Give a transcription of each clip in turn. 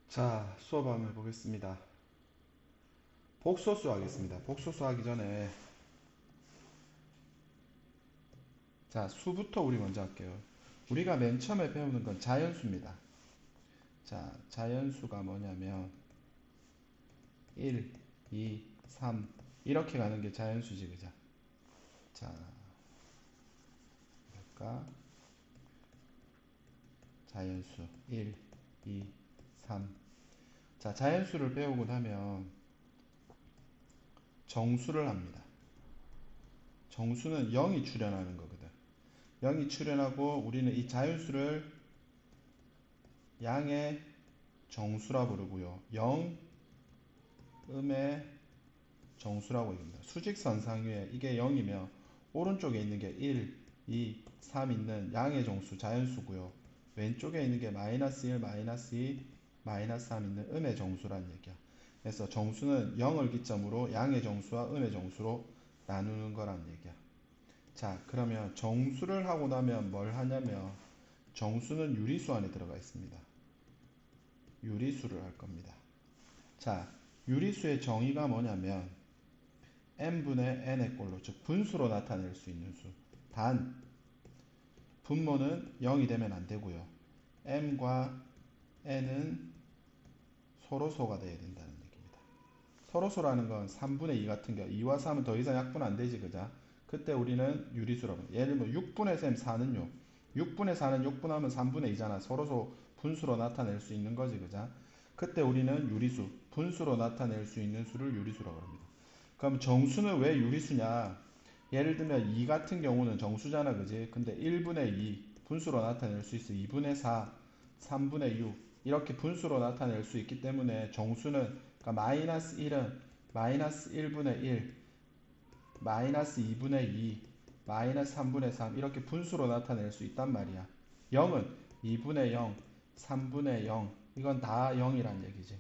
자, 수업 한번 해보겠습니다. 복소수 하겠습니다. 복소수 하기 전에 자, 수부터 우리 먼저 할게요. 우리가 맨 처음에 배우는 건 자연수입니다. 자, 자연수가 뭐냐면 1, 2, 3 이렇게 가는 게 자연수지, 그죠? 자, 그러니까 자연수 1, 2, 3. 자, 자연수를 배우고 나면 정수를 합니다. 정수는 0이 출현하는 거거든. 0이 출현하고 우리는 이 자연수를 양의 정수라 부르고요. 0, 음의 정수라고 얘기합니다. 수직선상 위에 이게 0이면 오른쪽에 있는 게 1, 2, 3 있는 양의 정수 자연수고요. 왼쪽에 있는 게 마이너스 1, 마이너스 2, 마이너스 3 있는 음의 정수라는 얘기야. 그래서 정수는 0을 기점으로 양의 정수와 음의 정수로 나누는 거란 얘기야. 자, 그러면 정수를 하고 나면 뭘 하냐면 정수는 유리수 안에 들어가 있습니다. 유리수를 할 겁니다. 자, 유리수의 정의가 뭐냐면 n분의 n의 꼴로, 즉 분수로 나타낼 수 있는 수. 단 분모는 0이 되면 안 되고요. m과 n은 서로소가 돼야 된다는 얘기입니다. 서로소라는 건 3분의 2 같은 경우 2와 3은 더 이상 약분 안 되지, 그자? 그때 우리는 유리수라고 합니다. 예를 들면 6분의 셈 4는요. 6분의 4는 역분하면 3분의 2잖아. 서로소 분수로 나타낼 수 있는 거지, 그자? 그때 우리는 유리수, 분수로 나타낼 수 있는 수를 유리수라고 합니다. 그럼 정수는 왜 유리수냐? 예를 들면 2 같은 경우는 정수잖아, 그지? 근데 1분의 2 분수로 나타낼 수 있어. 2분의 4, 3분의 6 이렇게 분수로 나타낼 수 있기 때문에 정수는, 그러니까 마이너스 1은 마이너스 1분의 1, 마이너스 2분의 2, 마이너스 3분의 3 이렇게 분수로 나타낼 수 있단 말이야. 0은 2분의 0, 3분의 0 이건 다 0이란 얘기지.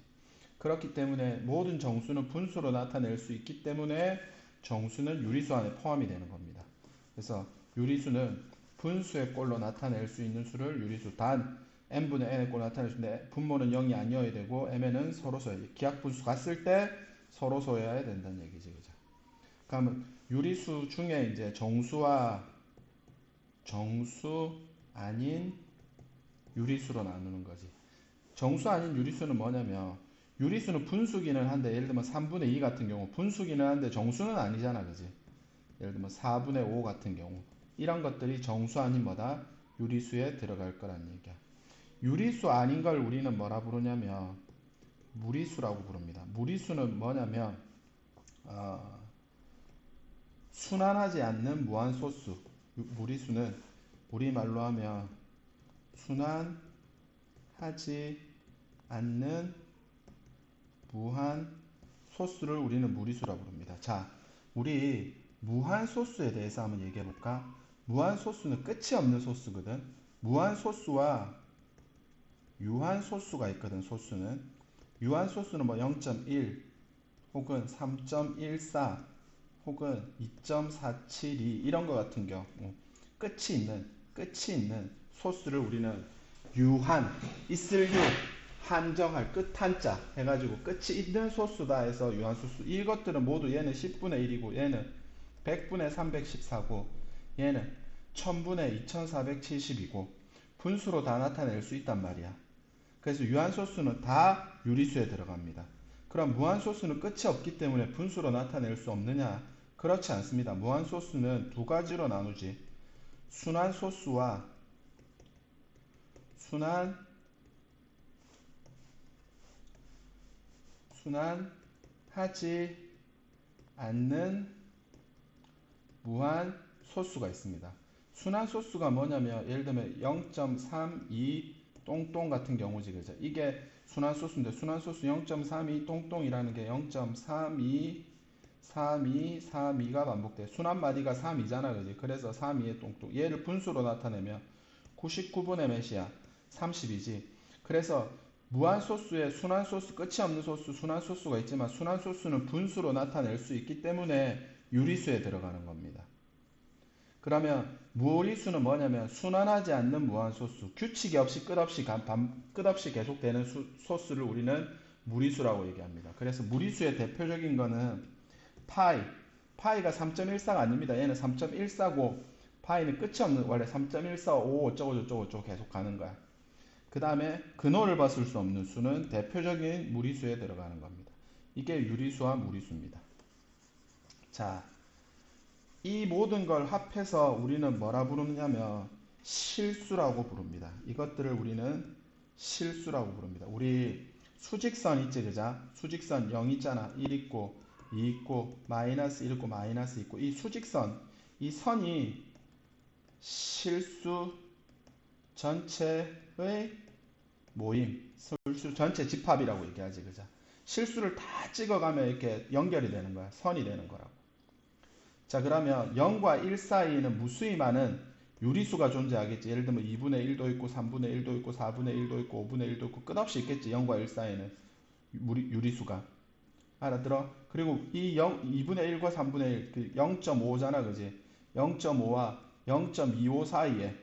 그렇기 때문에 모든 정수는 분수로 나타낼 수 있기 때문에 정수는 유리수 안에 포함이 되는 겁니다. 그래서 유리수는 분수의 꼴로 나타낼 수 있는 수를 유리수, 단 n분의 n의 꼴로 나타낼 수 있는데 분모는 0이 아니어야 되고 mn은 서로소야. 기하분수 갔을 때 서로소여야 된다는 얘기지, 그죠? 그러면 유리수 중에 이제 정수와 정수 아닌 유리수로 나누는 거지. 정수 아닌 유리수는 뭐냐면 유리수는 분수기는 한데, 예를 들면 3분의 2 같은 경우 분수기는 한데 정수는 아니잖아, 그지? 예를 들면 4분의 5 같은 경우 이런 것들이 정수 아닌 뭐다? 유리수에 들어갈 거란 얘기야. 유리수 아닌 걸 우리는 뭐라 부르냐면 무리수라고 부릅니다. 무리수는 뭐냐면 순환하지 않는 무한소수. 무리수는 우리말로 하면 순환하지 않는 무한 소수를 우리는 무리수라고 부릅니다. 자, 우리 무한 소수에 대해서 한번 얘기해 볼까? 무한 소수는 끝이 없는 소수거든. 무한 소수와 유한 소수가 있거든. 소수는 유한 소수는 뭐 0.1 혹은 3.14 혹은 2.472 이런 거 같은 경우 끝이 있는 소수를 우리는 유한, 있을 유, 한정할 끝 한자 해가지고 끝이 있는 소수다 해서 유한소수. 이것들은 모두 얘는 10분의 1이고 얘는 100분의 314고 얘는 1000분의 2470이고 분수로 다 나타낼 수 있단 말이야. 그래서 유한소수는 다 유리수에 들어갑니다. 그럼 무한소수는 끝이 없기 때문에 분수로 나타낼 수 없느냐? 그렇지 않습니다. 무한소수는 두 가지로 나누지. 순환소수와 순환 순환하지 않는 무한 소수가 있습니다. 순환 소수가 뭐냐면 예를 들면 0.32 똥똥 같은 경우지, 그죠? 이게 순환 소수인데 순환 소수 0.32 똥똥이라는 게 0.32 32 32가 반복돼. 순환 마디가 3이잖아, 그지? 그래서 32의 똥똥. 얘를 분수로 나타내면 99분의 몇이야? 30이지. 그래서 무한소수에 순환소수, 끝이 없는 소수, 순환소수가 있지만 순환소수는 분수로 나타낼 수 있기 때문에 유리수에 들어가는 겁니다. 그러면 무리수는 뭐냐면 순환하지 않는 무한소수, 규칙이 없이 끝없이 계속되는 소수를 우리는 무리수라고 얘기합니다. 그래서 무리수의 대표적인 거는 파이가 3.14가 아닙니다. 얘는 3.14고 파이는 끝이 없는, 원래 3.145 어쩌고 계속 가는 거야. 그 다음에 근호를 봤을 수 없는 수는 대표적인 무리수에 들어가는 겁니다. 이게 유리수와 무리수입니다. 자, 이 모든 걸 합해서 우리는 뭐라 부르냐면 실수라고 부릅니다. 이것들을 우리는 실수라고 부릅니다. 우리 수직선 있지, 그자? 수직선 0 있잖아. 1 있고 2 있고 마이너스 1 있고 마이너스 있고, 이 수직선, 이 선이 실수 전체의 모임, 실수 전체 집합이라고 얘기하지, 그자? 실수를 다 찍어가면 이렇게 연결이 되는 거야. 선이 되는 거라고. 자, 그러면 0과 1 사이에는 무수히 많은 유리수가 존재하겠지. 예를 들면 2분의 1도 있고 3분의 1도 있고 4분의 1도 있고 5분의 1도 있고 끝없이 있겠지. 0과 1 사이에는 유리수가. 알아들어? 그리고 이 2분의 1과 3분의 1, 그 0.5잖아, 그지? 0.5와 0.25 사이에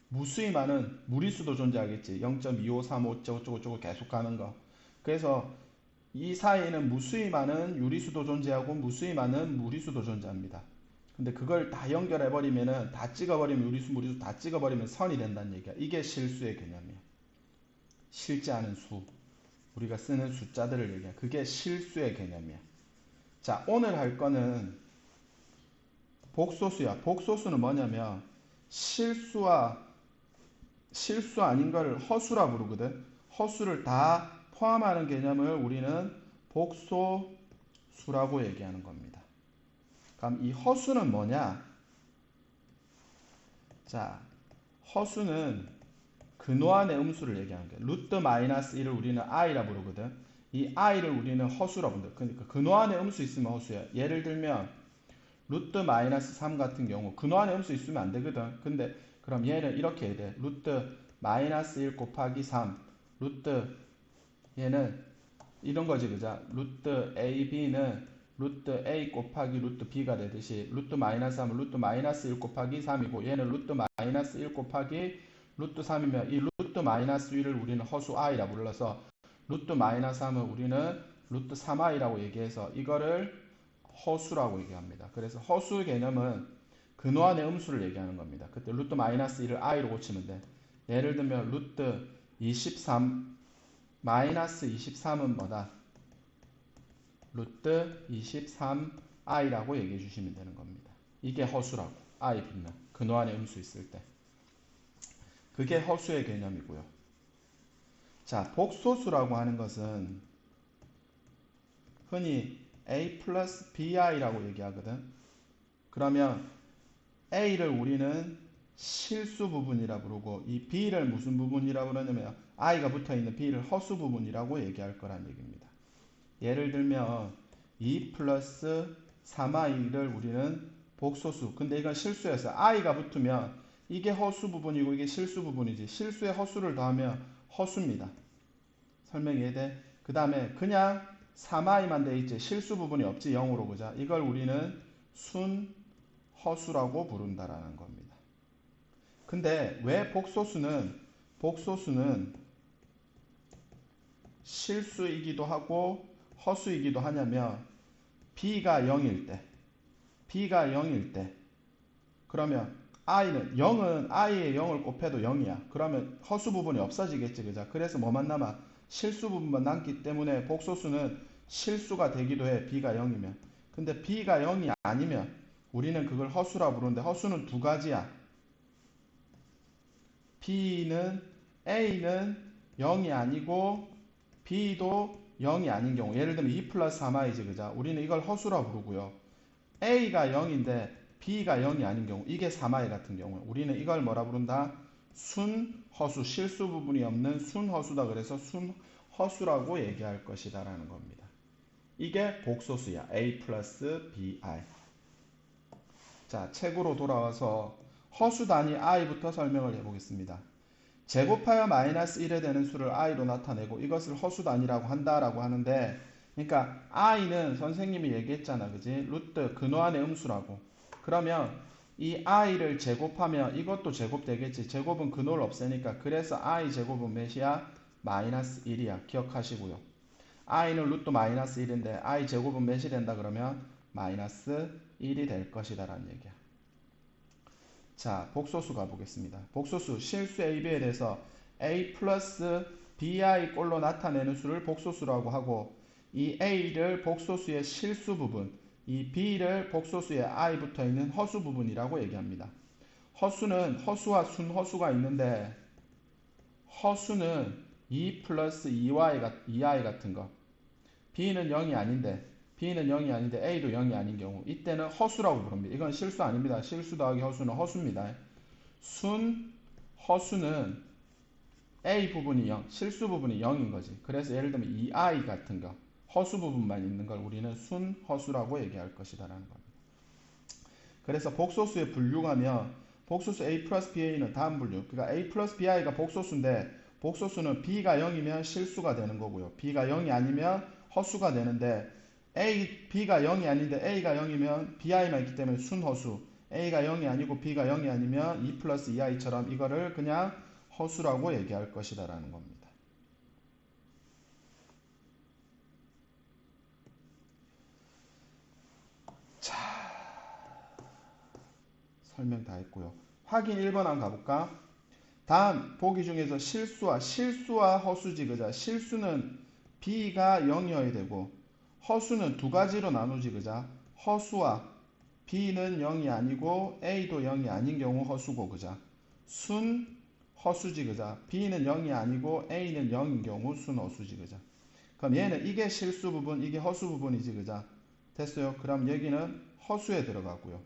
무수히 많은 무리수도 존재하겠지. 0.2535 어쩌고 계속 가는 거. 그래서 이 사이에는 무수히 많은 유리수도 존재하고 무수히 많은 무리수도 존재합니다. 근데 그걸 다 연결해버리면은, 다 찍어버리면, 유리수 무리수 다 찍어버리면 선이 된다는 얘기야. 이게 실수의 개념이야. 실지 않은 수, 우리가 쓰는 숫자들을 얘기해. 그게 실수의 개념이야. 자, 오늘 할 거는 복소수야. 복소수는 뭐냐면 실수 아닌 거를 허수라 부르거든. 허수를 다 포함하는 개념을 우리는 복소수라고 얘기하는 겁니다. 그럼 이 허수는 뭐냐? 자, 허수는 근호환의 음수를 얘기하는 거예요. 루트 마이너스 1을 우리는 i라 부르거든. 이 i를 우리는 허수라 부른다. 그러니까 근호환의 음수 있으면 허수야. 예를 들면 루트 마이너스 3 같은 경우 근호환의 음수 있으면 안 되거든. 근데 그럼 얘는 이렇게 해야 돼. 루트 마이너스 1 곱하기 3 루트, 얘는 이런 거지, 그자? 루트 AB는 루트 A 곱하기 루트 B가 되듯이 루트 마이너스 3은 루트 마이너스 1 곱하기 3이고, 얘는 루트 마이너스 1 곱하기 루트 3이면 이 루트 마이너스 1을 우리는 허수 i라 불러서 루트 마이너스 3은 우리는 루트 3i라고 얘기해서 이거를 허수라고 얘기합니다. 그래서 허수 개념은 근호환의 음수를 얘기하는 겁니다. 그때 루트 마이너스 1을 i로 고치면 돼. 예를 들면 루트 23 마이너스 23은 뭐다? 루트 23i라고 얘기해 주시면 되는 겁니다. 이게 허수라고. i 빗는 근호환의 음수 있을 때. 그게 허수의 개념이고요. 자, 복소수라고 하는 것은 흔히 a 플러스 bi라고 얘기하거든. 그러면 a를 우리는 실수 부분이라 부르고, 이 b를 무슨 부분이라 부르냐면 i가 붙어있는 b를 허수 부분이라고 얘기할 거란 얘기입니다. 예를 들면 2 플러스 3i를 우리는 복소수, 근데 이건 실수였어. i가 붙으면 이게 허수 부분이고 이게 실수 부분이지. 실수에 허수를 더하면 허수입니다. 설명 이해돼? 그 다음에 그냥 3i만 돼 있지. 실수 부분이 없지. 0으로, 그자? 이걸 우리는 순 허수라고 부른다라는 겁니다. 근데 왜 복소수는 실수이기도 하고 허수이기도 하냐면 b가 0일 때 그러면 i는 0은 i에 0을 곱해도 0이야. 그러면 허수 부분이 없어지겠지, 그자? 그래서 뭐만 남아? 실수 부분만 남기 때문에 복소수는 실수가 되기도 해. b가 0이면. 근데 b가 0이 아니면 우리는 그걸 허수라 부르는데, 허수는 두 가지야. A는 0이 아니고 B도 0이 아닌 경우, 예를 들면 2 플러스 3i지, 그자? 우리는 이걸 허수라 부르고요. A가 0인데 B가 0이 아닌 경우, 이게 3i 같은 경우, 우리는 이걸 뭐라 부른다? 순허수, 실수 부분이 없는 순허수다. 그래서 순허수라고 얘기할 것이다 라는 겁니다. 이게 복소수야. A 플러스 BI. 자, 책으로 돌아와서 허수 단위 i부터 설명을 해보겠습니다. 제곱하여 마이너스 1에 되는 수를 i로 나타내고 이것을 허수 단위라고 한다라고 하는데, 그러니까 i는 선생님이 얘기했잖아, 그지? 루트 근호환의 음수라고. 그러면 이 i를 제곱하면 이것도 제곱되겠지. 제곱은 근호를 없애니까. 그래서 i 제곱은 몇이야? 마이너스 1이야. 기억하시고요. i는 루트 마이너스 1인데 i 제곱은 몇이 된다 그러면 마이너스 1이 될 것이다 라는 얘기야. 자, 복소수 가보겠습니다. 복소수 실수 AB에 대해서 A 플러스 BI 꼴로 나타내는 수를 복소수라고 하고, 이 A를 복소수의 실수 부분, 이 B를 복소수의 I 붙어 있는 허수 부분이라고 얘기합니다. 허수는 허수와 순허수가 있는데, 허수는 2 플러스 2i 같은 거, B는 0이 아닌데 A도 0이 아닌 경우, 이때는 허수라고 부릅니다. 이건 실수 아닙니다. 실수 더하기 허수는 허수입니다. 허수는 A 부분이 0, 실수 부분이 0인 거지. 그래서 예를 들면 2i 같은 거, 허수 부분만 있는 걸 우리는 순허수라고 얘기할 것이다 라는 겁니다. 그래서 복소수의 분류가면 복소수 A 플러스 BA는 다음 분류. 그러니까 A 플러스 BI가 복소수인데, 복소수는 B가 0이면 실수가 되는 거고요. B가 0이 아니면 허수가 되는데, B가 0이 아닌데 A가 0이면 BI만 있기 때문에 순허수, A가 0이 아니고 B가 0이 아니면 2 플러스 2i처럼 이거를 그냥 허수라고 얘기할 것이다 라는 겁니다. 자, 설명 다 했고요. 확인 1번 한번 가볼까? 다음 보기 중에서 실수와 허수지. 그자 실수는 B가 0이어야 되고 허수는 두 가지로 나누지. 그자 허수와 B는 0이 아니고 A도 0이 아닌 경우 허수고, 그자 순 허수지. 그자 B는 0이 아니고 A는 0인 경우 순 허수지. 그자 그럼 얘는 이게 실수 부분, 이게 허수 부분이지. 그자 됐어요. 그럼 여기는 허수에 들어가고요.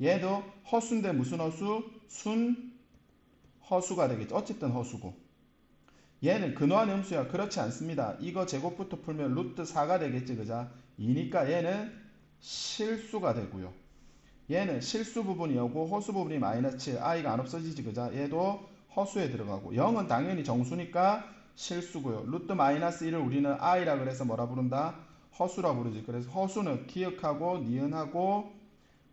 얘도 허수인데 무슨 허수? 순 허수가 되겠죠. 어쨌든 허수고. 얘는 근호한 음수야. 그렇지 않습니다. 이거 제곱부터 풀면 루트 4가 되겠지. 그자 2니까 얘는 실수가 되고요. 얘는 실수 부분이 오고 허수 부분이 마이너스 7, i가 안 없어지지. 그자 얘도 허수에 들어가고, 0은 당연히 정수니까 실수고요. 루트 마이너스 1을 우리는 i라 그래서 뭐라 부른다? 허수라 부르지. 그래서 허수는 기역하고 니은하고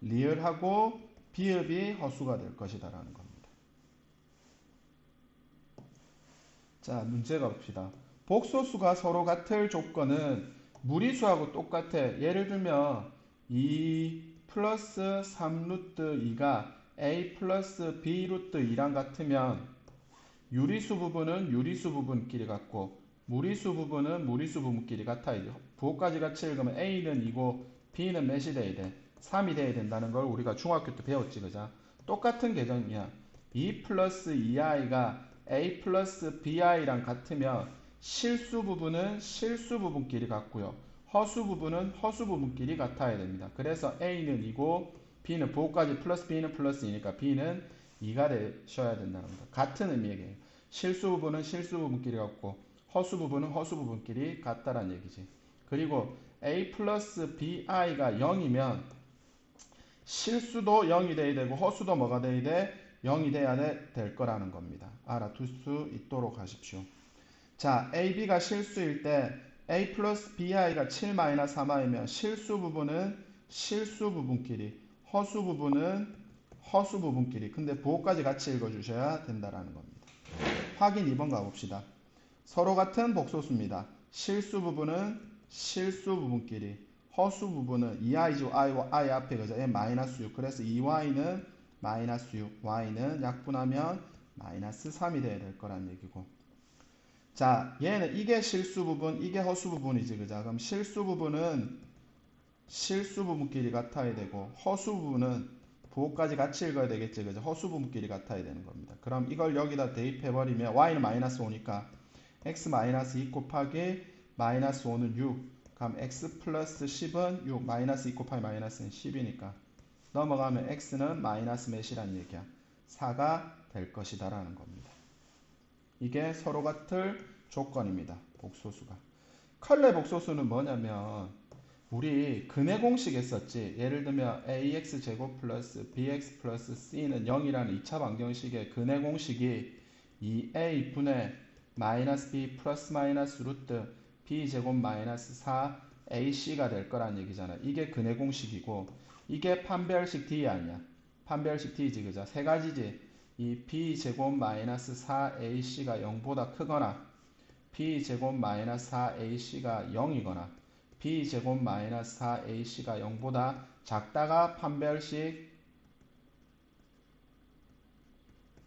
리을하고 비읍이 허수가 될 것이다 라는 겁니다. 자, 문제 가봅시다. 복소수가 서로 같을 조건은 무리수하고 똑같아. 예를 들면 2 플러스 3 루트 2가 A 플러스 B 루트 2랑 같으면 유리수 부분은 유리수 부분끼리 같고 무리수 부분은 무리수 부분끼리 같아야죠. 부호까지 같이 읽으면 A는 2고 B는 몇이 돼야 돼? 3이 돼야 된다는 걸 우리가 중학교 때 배웠지. 그자 똑같은 개념이야. 2 플러스 2i가 A 플러스 BI랑 같으면 실수 부분은 실수 부분끼리 같고요. 허수 부분은 허수 부분끼리 같아야 됩니다. 그래서 A는 2고 B는 부호까지 플러스 B는 플러스이니까 B는 2가 되셔야 된다는 겁니다. 같은 의미예요. 실수 부분은 실수 부분끼리 같고 허수 부분은 허수 부분끼리 같다라는 얘기지. 그리고 A 플러스 BI가 0이면 실수도 0이 돼야 되고 허수도 뭐가 돼야 돼? 0이 돼야 될 거라는 겁니다. 알아둘 수 있도록 하십시오. 자, AB가 실수일 때 A 플러스 BI가 7 마이너스 3i면 실수 부분은 실수 부분끼리, 허수 부분은 허수 부분끼리. 근데 부호까지 같이 읽어주셔야 된다라는 겁니다. 확인 2번 가봅시다. 서로 같은 복소수입니다. 실수 부분은 실수 부분끼리, 허수 부분은 2i죠. i 앞에 그죠? 얘 마이너스 6. 그래서 2y는 마이너스 6, y는 약분하면 마이너스 3이 돼야 될 거란 얘기고. 자, 얘는 이게 실수 부분, 이게 허수 부분이지. 그죠? 그럼 실수 부분은 실수 부분끼리 같아야 되고 허수 부분은 부호까지 같이 읽어야 되겠지. 그죠? 허수 부분끼리 같아야 되는 겁니다. 그럼 이걸 여기다 대입해버리면 y는 마이너스 5니까 x 마이너스 2 곱하기 마이너스 5는 6. 그럼 x 플러스 10은 6. 마이너스 2 곱하기 마이너스는 10이니까 넘어가면 x는 마이너스 몇이란 얘기야? 4가 될 것이다 라는 겁니다. 이게 서로 같을 조건입니다. 복소수가. 컬레 복소수는 뭐냐면 우리 근의 공식 했었지. 예를 들면 ax 제곱 플러스 bx 플러스 c는 0이라는 2차 방정식의 근의 공식이 2a 분의 마이너스 b 플러스 마이너스 루트 b 제곱 마이너스 4 ac가 될 거란 얘기잖아. 이게 근의 공식이고 이게 판별식 D 아니야. 판별식 t지, 그죠? 세 가지지. 이 b제곱 마이너스 4ac가 0보다 크거나 b제곱 마이너스 4ac가 0이거나 b제곱 마이너스 4ac가 0보다 작다가 판별식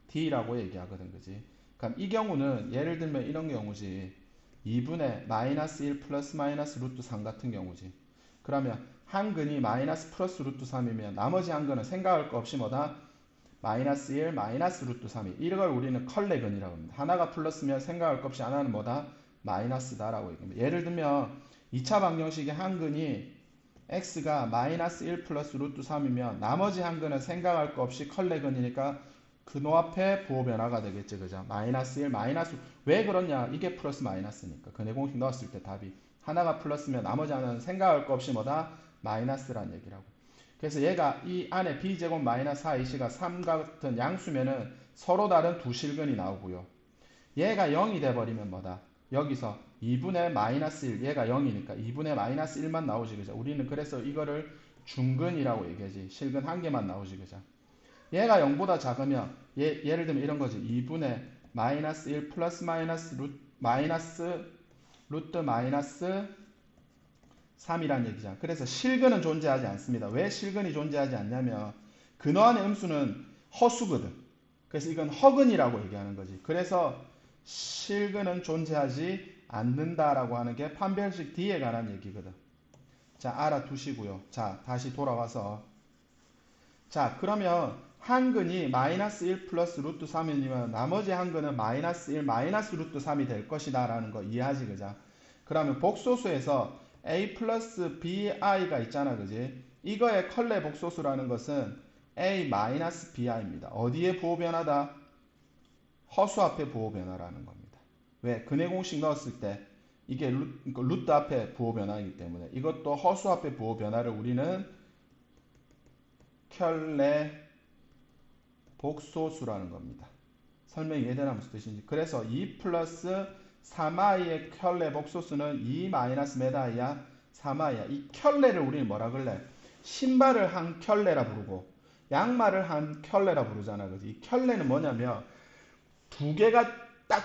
d라고 얘기하거든, 그지? 그럼 이 경우는 예를 들면 이런 경우지. 2분의 마이너스 1 플러스 마이너스 루트 3 같은 경우지. 그러면 한 근이 마이너스 플러스 루트 3이면 나머지 한 근은 생각할 거 없이 뭐다? 마이너스 1 마이너스 루트 3이. 이걸 우리는 컬레근이라고 합니다. 하나가 플러스면 생각할 거 없이 하나는 뭐다? 마이너스다라고 얘기합니다. 예를 들면 2차 방정식의 한 근이 x가 마이너스 1 플러스 루트 3이면 나머지 한 근은 생각할 거 없이 컬레근이니까 근호 앞에 부호 변화가 되겠죠, 그죠? 마이너스 1 마이너스. 왜 그러냐? 이게 플러스 마이너스니까. 근해 공식 넣었을 때 답이 하나가 플러스면 나머지 하나는 생각할 거 없이 뭐다? 마이너스란 얘기라고. 그래서 얘가 이 안에 b제곱 마이너스 4ac가 3 같은 양수면은 서로 다른 두 실근이 나오고요. 얘가 0이 돼버리면 뭐다? 여기서 2분의 마이너스 1, 얘가 0이니까 2분의 마이너스 1만 나오지, 그죠? 우리는 그래서 이거를 중근이라고 얘기하지. 실근 한 개만 나오지, 그죠? 얘가 0보다 작으면 예를 들면 이런 거지. 2분의 마이너스 1 플러스 마이너스 루트 마이너스 3이란 얘기잖아. 그래서 실근은 존재하지 않습니다. 왜 실근이 존재하지 않냐면 근호 안의 음수는 허수거든. 그래서 이건 허근이라고 얘기하는 거지. 그래서 실근은 존재하지 않는다라고 하는 게 판별식 D에 관한 얘기거든. 자, 알아두시고요. 자, 다시 돌아와서 자, 그러면 한 근이 마이너스 1 플러스 루트 3이면 나머지 한 근은 마이너스 1 마이너스 루트 3이 될 것이다 라는 거 이해하지, 그죠? 그러면 복소수에서 a 플러스 bi가 있잖아, 그지? 이거의 컬레 복소수라는 것은 a 마이너스 bi입니다. 어디에 부호 변화다? 허수 앞에 부호 변화라는 겁니다. 왜? 근해 공식 넣었을 때 이게 루트 앞에 부호 변화이기 때문에 이것도 허수 앞에 부호 변화를 우리는 켤레 복소수라는 겁니다. 설명이 이해되나 무슨 뜻인지. 그래서 2 플러스 3i의 켤레 복소수는 2 마이너스 몇 i야? 3i야. 이 켤레를 우리는 뭐라 그래? 신발을 한 켤레라 부르고 양말을 한 켤레라 부르잖아, 그지? 이 켤레는 뭐냐면 두 개가 딱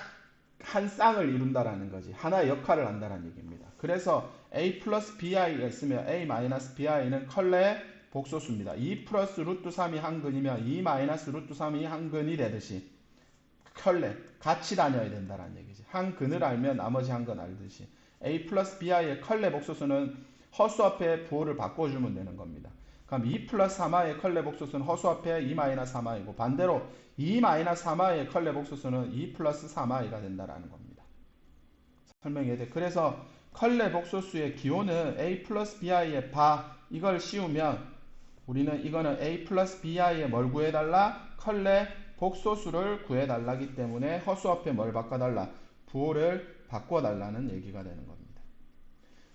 한 쌍을 이룬다라는 거지. 하나의 역할을 한다는 얘기입니다. 그래서 a 플러스 bi가 있으면 a 마이너스 bi는 컬레 복소수입니다. 2 플러스 루트 3이 한 근이면 2 마이너스 루트 3이 한 근이 되듯이 컬레 같이 다녀야 된다는 얘기지. 한 근을 알면 나머지 한 근 알듯이 a 플러스 bi의 컬레 복소수는 허수 앞에 부호를 바꿔주면 되는 겁니다. 그럼 2 플러스 3i의 컬레 복소수는 허수 앞에 2 마이너스 3i고 반대로 2 마이너스 3i의 컬레 복소수는 2 플러스 3i가 된다라는 겁니다. 설명해야 돼. 그래서 컬레 복소수의 기호는 a 플러스 bi의 바 이걸 씌우면 우리는 이거는 a 플러스 bi의 뭘 구해달라? 컬레 복소수를 구해달라기 때문에 허수 앞에 뭘 바꿔달라? 부호를 바꿔달라는 얘기가 되는 겁니다.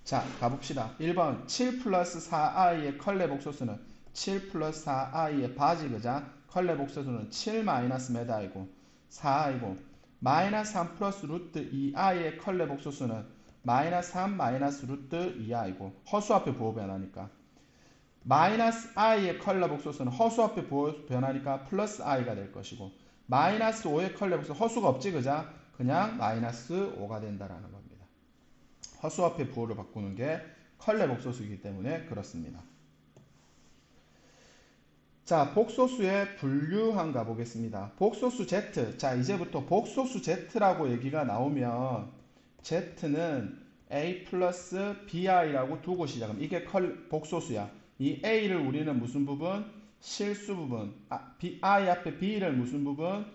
자, 가봅시다. 1번 7 플러스 4i의 컬레 복소수는 7 플러스 4i의 바지, 그자? 컬레 복소수는 7 마이너스 몇 i고 4i고 마이너스 3 플러스 루트 2i의 컬레 복소수는 마이너스 3 마이너스 루트 2i고 허수 앞에 부호 변하니까 마이너스 i의 컬레 복소수는 허수 앞에 부호 변하니까 플러스 i가 될 것이고 마이너스 5의 컬레 복소수 허수가 없지, 그자? 그냥 마이너스 5가 된다라는 겁니다. 허수 앞에 부호를 바꾸는 게 컬레 복소수이기 때문에 그렇습니다. 자, 복소수의 분류한 가보겠습니다. 복소수 Z. 자, 이제부터 복소수 Z라고 얘기가 나오면 Z는 A 플러스 BI라고 두고 시작하면 이게 복소수야. 이 A를 우리는 무슨 부분? 실수 부분. I 앞에 B를 무슨 부분?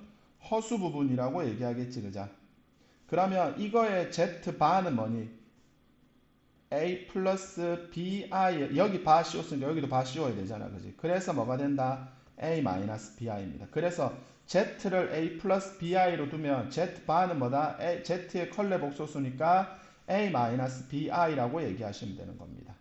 허수 부분이라고 얘기하겠지, 그자? 그러면 이거의 Z 바는 뭐니? A 플러스 BI 여기 바 씌웠으니까 여기도 바 씌워야 되잖아, 그지? 그래서 뭐가 된다? A 마이너스 BI입니다. 그래서 Z를 A 플러스 BI로 두면 Z 바는 뭐다? Z의 컬레 복소수니까 A 마이너스 BI라고 얘기하시면 되는 겁니다.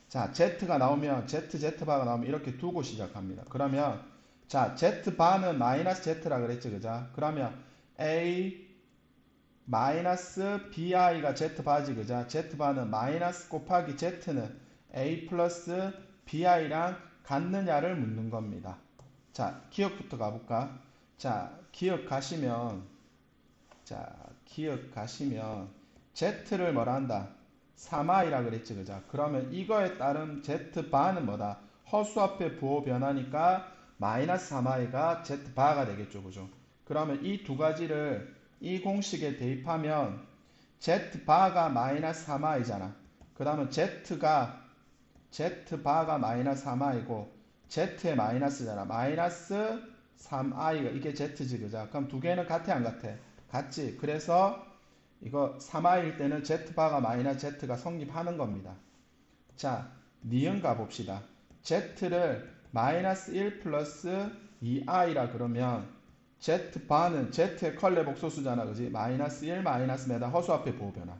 자, Z가 나오면 Z 바가 나오면 이렇게 두고 시작합니다. 그러면 자, Z 바는 마이너스 Z라 그랬지, 그죠? 그러면 A 마이너스 bi가 z바지, 그자? z바는 마이너스 곱하기 z는 a 플러스 bi랑 같느냐를 묻는 겁니다. 자, 기억부터 가볼까? 자, 기억 가시면 Z를 뭐라 한다? 3i라 그랬지, 그죠? 그러면 이거에 따른 Z바는 뭐다? 허수 앞에 부호 변하니까 마이너스 3i가 Z바가 되겠죠, 그죠? 그러면 이 두 가지를 이 공식에 대입하면 Z바가 마이너스 3i잖아. 그 다음은 Z바가 마이너스 3i고 Z의 마이너스잖아. 마이너스 3i가 이게 Z지, 그죠? 그럼 두 개는 같아, 안 같아? 같지. 그래서 이거 3i일 때는 Z바가 마이너스 Z가 성립하는 겁니다. 자, 니은 가봅시다. Z를 마이너스 1 플러스 2i라 그러면 Z바는 Z의 컬레 복소수잖아, 그지? 마이너스 1 마이너스 메다 허수 앞에 부호 변화.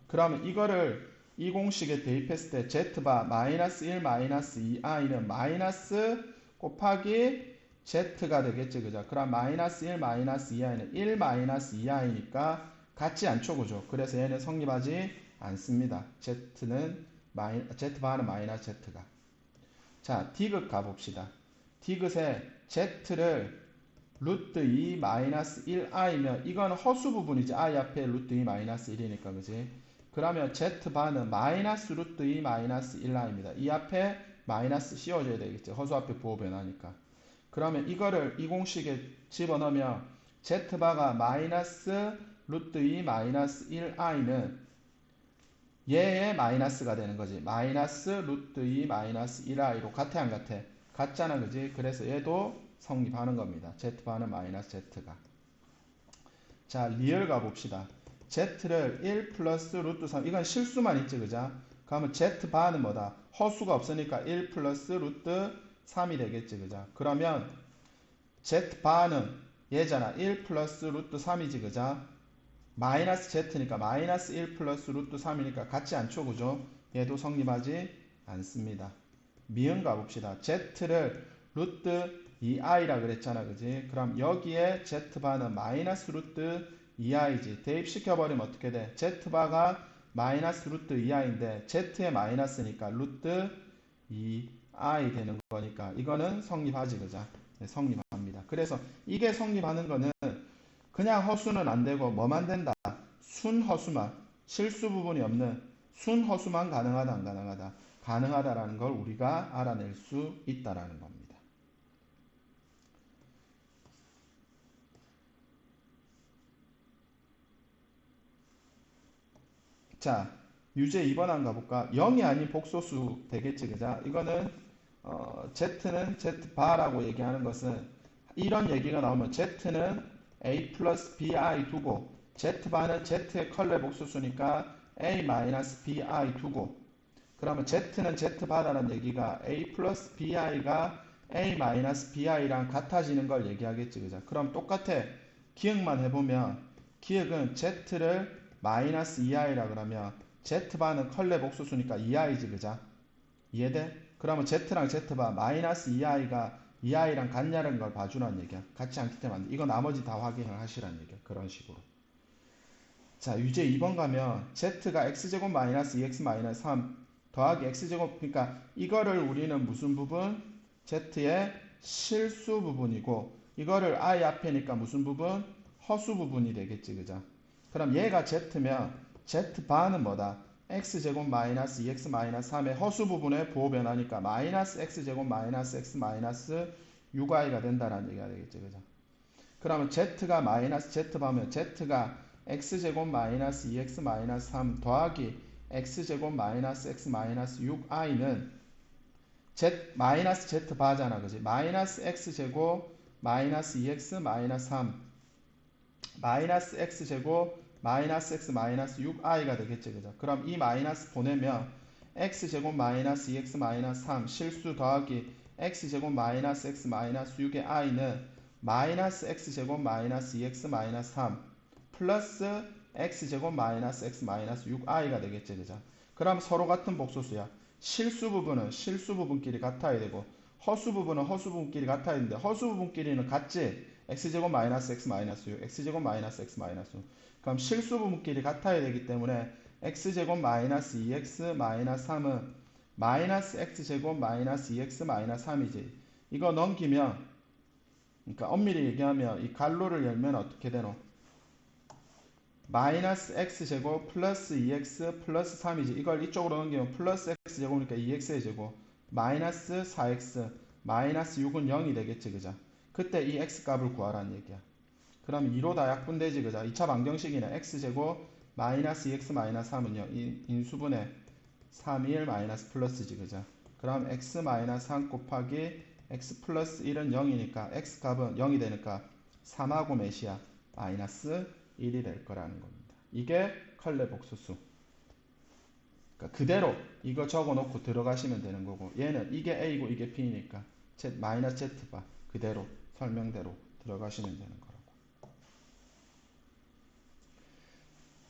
그러면 이거를 이 공식에 대입했을 때 Z바 마이너스 1 마이너스 2i는 마이너스 곱하기 Z가 되겠지, 그죠? 그럼 마이너스 1 마이너스 2i는 1 마이너스 2i니까 같지 않죠, 그죠? 그래서 얘는 성립하지 않습니다. Z바는 마이너스 Z가. 자, 디귿 가봅시다. 디귿에 Z를 루트 2 마이너스 1i면 이건 허수 부분이지. i 앞에 루트 2 마이너스 1이니까, 그지? 그러면 Z바는 마이너스 루트 2 마이너스 1i입니다. 이 앞에 마이너스 씌워줘야 되겠지. 허수 앞에 부호 변하니까. 그러면 이거를 이 공식에 집어넣으면 Z바가 마이너스 루트 2 마이너스 1i는 얘의 마이너스가 되는 거지. 마이너스 루트 2 마이너스 1i로 같아, 안 같아? 같잖아, 그지? 그래서 얘도 성립하는 겁니다. Z바는 마이너스 Z가. 자, 리얼 가봅시다. Z를 1 플러스 루트 3, 이건 실수만 있지, 그죠? 그러면 Z바는 뭐다? 허수가 없으니까 1 플러스 루트 3이 되겠지, 그죠? 그러면 Z바는 얘잖아. 1 플러스 루트 3이지, 그죠? 마이너스 Z니까 마이너스 1 플러스 루트 3이니까 같지 않죠, 그죠? 얘도 성립하지 않습니다. 미음 가봅시다. Z를 루트 2i라 그랬잖아, 그지? 그럼 여기에 Z바는 마이너스 루트 2i지. 대입시켜버리면 어떻게 돼? Z바가 마이너스 루트 2i인데 Z의 마이너스니까 루트 2i 되는 거니까 이거는 성립하지, 그죠? 네, 성립합니다. 그래서 이게 성립하는 거는 그냥 허수는 안 되고 뭐만 된다? 순허수만, 실수 부분이 없는 순허수만 가능하다, 안 가능하다? 가능하다라는 걸 우리가 알아낼 수 있다라는 겁니다. 자, 유제 2번 한 가볼까? 0이 아닌 복소수 되겠지, 그자? 이거는 Z는 Z바라고 얘기하는 것은 이런 얘기가 나오면 Z는 A 플러스 BI 두고 Z바는 Z의 컬레 복소수니까 A 마이너스 BI 두고 그러면 Z는 Z바라는 얘기가 A 플러스 BI가 A 마이너스 BI랑 같아지는 걸 얘기하겠지, 그자? 그럼 똑같아. 기억만 해보면 기억은 Z를 마이너스 2i라 그러면 Z바는 컬레 복소수니까 2i지, 그자? 이해돼? 그러면 Z랑 Z바 마이너스 2i가 2i랑 같냐는 걸 봐주라는 얘기야. 같지 않기 때문에 안 돼. 이거 나머지 다 확인을 하시라는 얘기야. 그런 식으로. 자, 유제 2번 가면 Z가 X제곱 마이너스 2X 마이너스 3 더하기 X제곱, 그러니까 이거를 우리는 무슨 부분? Z의 실수 부분이고 이거를 I 앞에니까 무슨 부분? 허수 부분이 되겠지, 그죠? 그럼 얘가 Z면 Z바는 뭐다? X제곱 마이너스 2X 마이너스 3의 허수 부분의 부호 변하니까 마이너스 X제곱 마이너스 X 마이너스 6i가 된다는 얘기가 되겠지, 그죠? 그러면 Z가 마이너스 Z바면 Z가 X제곱 마이너스 2X 마이너스 3 더하기 X제곱 마이너스 X 마이너스 6i는 마이너스 Z바잖아, 그지? 마이너스 X제곱 마이너스 2X 마이너스 3 마이너스 X제곱 마이너스 X 마이너스 6i가 되겠지, 그죠? 그럼 이 마이너스 보내면 X제곱 마이너스 2X 마이너스 3 실수 더하기 X제곱 마이너스 X 마이너스 6의 i는 마이너스 X제곱 마이너스 2X 마이너스 3 플러스 X제곱 마이너스 X 마이너스 6i가 되겠지, 그죠? 그럼 서로 같은 복소수야. 실수 부분은 실수 부분끼리 같아야 되고 허수 부분은 허수 부분끼리 같아야 되는데 허수 부분끼리는 같지? X제곱 마이너스 X 마이너스 6 X제곱 마이너스 X 마이너스 6 그럼 실수 부분끼리 같아야 되기 때문에 X제곱 마이너스 2X 마이너스 3은 마이너스 X제곱 마이너스 2X 마이너스 3이지. 이거 넘기면 그러니까 엄밀히 얘기하면 이 괄호를 열면 어떻게 되노? 마이너스 x제곱 플러스 2x 플러스 3이지. 이걸 이쪽으로 넘기면 플러스 x제곱이니까 2x의 제곱 마이너스 4x 마이너스 6은 0이 되겠지. 그죠? 그때 이 x값을 구하라는 얘기야. 그럼 2로 다 약분되지. 그죠? 2차 방정식이네. x제곱 마이너스 2x 마이너스 3은 0 인수분해 3, 1 마이너스 플러스지. 그죠? 그럼 x 마이너스 3 곱하기 x 플러스 1은 0이니까 x값은 0이 되니까 3하고 몇이야? 마이너스 1이 될 거라는 겁니다. 이게 컬레 복소수. 그러니까 그대로 이거 적어놓고 들어가시면 되는 거고, 얘는 이게 A고 이게 B니까 마이너스 Z바 그대로 설명대로 들어가시면 되는 거라고.